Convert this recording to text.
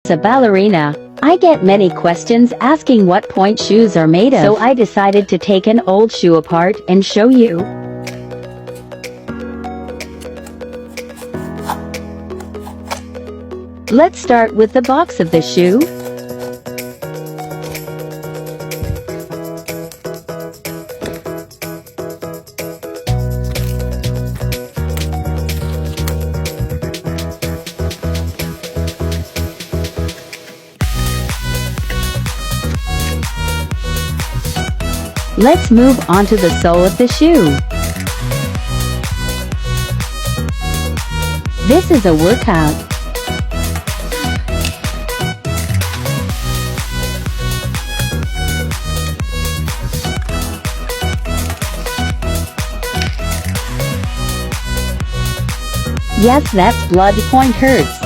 As a ballerina, I get many questions asking what point shoes are made of. So I decided to take an old shoe apart and show you. Let's start with the box of the shoe. Let's move on to the sole of the shoe. This is a workout. Yes, that's blood. Point hurts.